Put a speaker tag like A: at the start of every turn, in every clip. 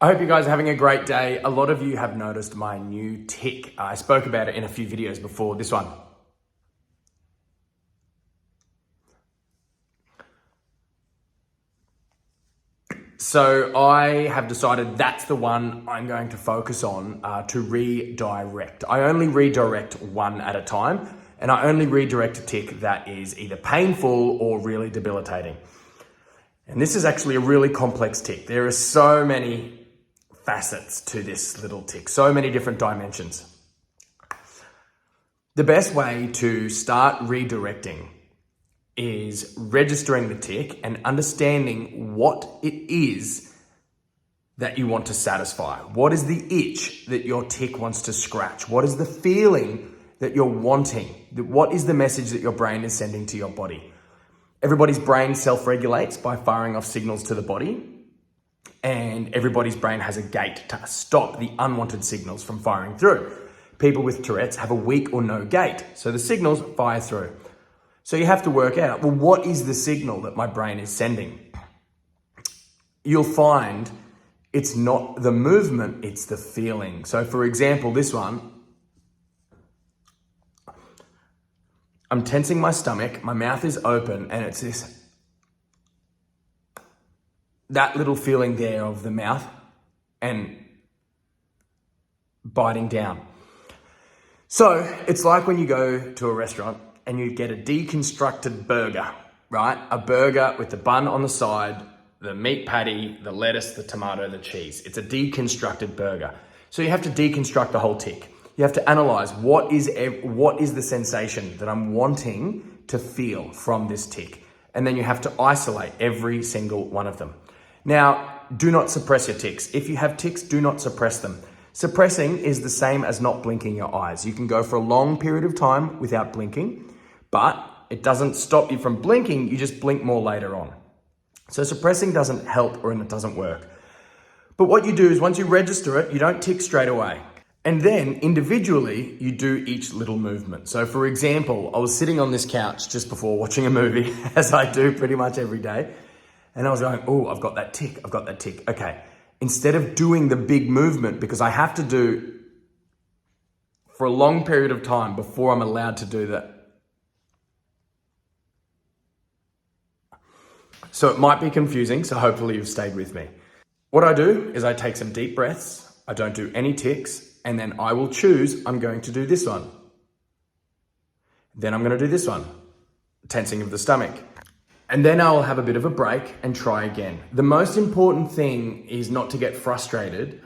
A: I hope you guys are having a great day. A lot of you have noticed my new tic. I spoke about it in a few videos before this one. So I have decided that's the one I'm going to focus on to redirect. I only redirect one at a time, and I only redirect a tic that is either painful or really debilitating. And this is actually a really complex tic. There are so many facets to this little tic, so many different dimensions. The best way to start redirecting is registering the tic and understanding what it is that you want to satisfy. What is the itch that your tic wants to scratch? What is the feeling that you're wanting? What is the message that your brain is sending to your body? Everybody's brain self-regulates by firing off signals to the body, and everybody's brain has a gate to stop the unwanted signals from firing through. People with Tourette's have a weak or no gate, so the signals fire through. So you have to work out, well, what is the signal that my brain is sending? You'll find it's not the movement, it's the feeling. So for example, this one, I'm tensing my stomach, my mouth is open, and it's that little feeling there of the mouth and biting down. So it's like when you go to a restaurant and you get a deconstructed burger, right? A burger with the bun on the side, the meat patty, the lettuce, the tomato, the cheese. It's a deconstructed burger. So you have to deconstruct the whole tic. You have to analyze what is the sensation that I'm wanting to feel from this tic. And then you have to isolate every single one of them. Now, do not suppress your tics. If you have tics, do not suppress them. Suppressing is the same as not blinking your eyes. You can go for a long period of time without blinking, but it doesn't stop you from blinking, you just blink more later on. So suppressing doesn't help or it doesn't work. But what you do is once you register it, you don't tic straight away. And then individually, you do each little movement. So for example, I was sitting on this couch just before watching a movie, as I do pretty much every day. And I was going, oh, I've got that tic, I've got that tic. Okay, instead of doing the big movement, because I have to do for a long period of time before I'm allowed to do that. So it might be confusing, so hopefully you've stayed with me. What I do is I take some deep breaths, I don't do any tics, and then I will choose, I'm going to do this one. Then I'm going to do this one, tensing of the stomach. And then I'll have a bit of a break and try again. The most important thing is not to get frustrated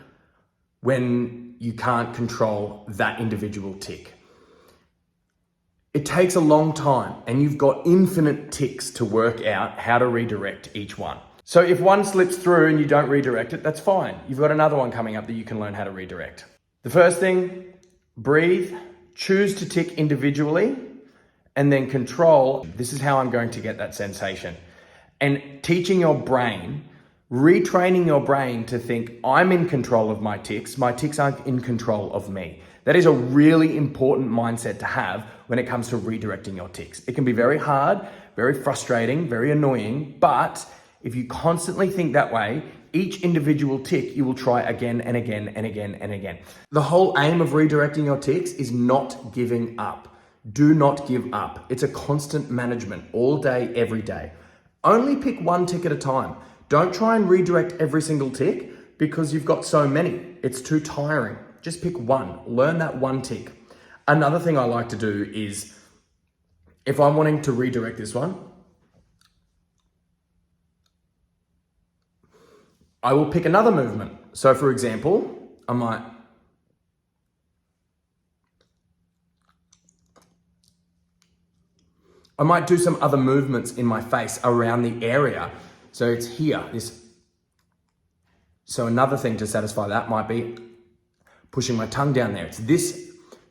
A: when you can't control that individual tic. It takes a long time and you've got infinite tics to work out how to redirect each one. So if one slips through and you don't redirect it, that's fine. You've got another one coming up that you can learn how to redirect. The first thing, breathe, choose to tic individually, and then control, this is how I'm going to get that sensation. And teaching your brain, retraining your brain to think, I'm in control of my tics aren't in control of me. That is a really important mindset to have when it comes to redirecting your tics. It can be very hard, very frustrating, very annoying, but if you constantly think that way, each individual tic you will try again and again and again and again. The whole aim of redirecting your tics is not giving up. Do not give up. It's a constant management all day, every day. Only pick one tic at a time. Don't try and redirect every single tic because you've got so many. It's too tiring. Just pick one. Learn that one tic. Another thing I like to do is if I'm wanting to redirect this one, I will pick another movement. So for example, I might do some other movements in my face around the area. So it's here, So another thing to satisfy that might be pushing my tongue down there. It's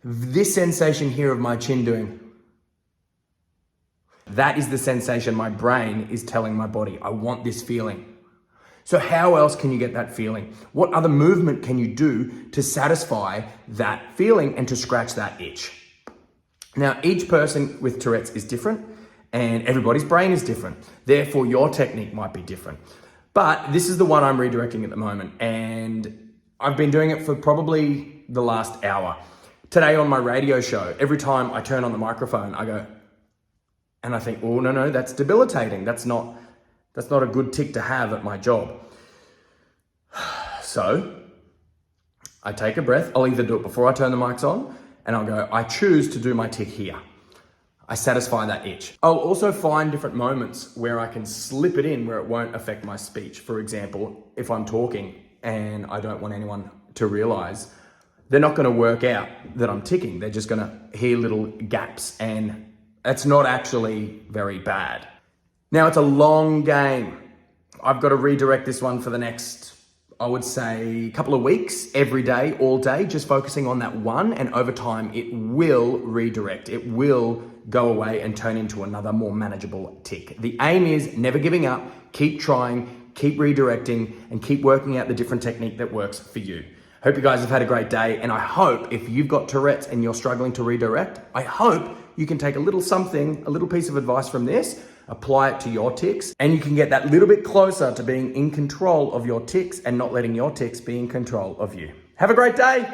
A: this sensation here of my chin doing. That is the sensation my brain is telling my body. I want this feeling. So how else can you get that feeling? What other movement can you do to satisfy that feeling and to scratch that itch? Now, each person with Tourette's is different and everybody's brain is different. Therefore, your technique might be different. But this is the one I'm redirecting at the moment, and I've been doing it for probably the last hour. Today on my radio show, every time I turn on the microphone, I go, and I think, oh, no, that's debilitating. That's not a good tick to have at my job. So I take a breath. I'll either do it before I turn the mics on, and I'll go, I choose to do my tick here. I satisfy that itch. I'll also find different moments where I can slip it in where it won't affect my speech. For example, if I'm talking and I don't want anyone to realize, they're not gonna work out that I'm ticking. They're just gonna hear little gaps, and that's not actually very bad. Now it's a long game. I've got to redirect this one for the next, I would say, couple of weeks, every day, all day, just focusing on that one, and over time it will redirect. It will go away and turn into another more manageable tick. The aim is never giving up, keep trying, keep redirecting, and keep working out the different technique that works for you. Hope you guys have had a great day, and I hope if you've got Tourette's and you're struggling to redirect, I hope you can take a little something, a little piece of advice from this, apply it to your tics, and you can get that little bit closer to being in control of your tics and not letting your tics be in control of you. Have a great day.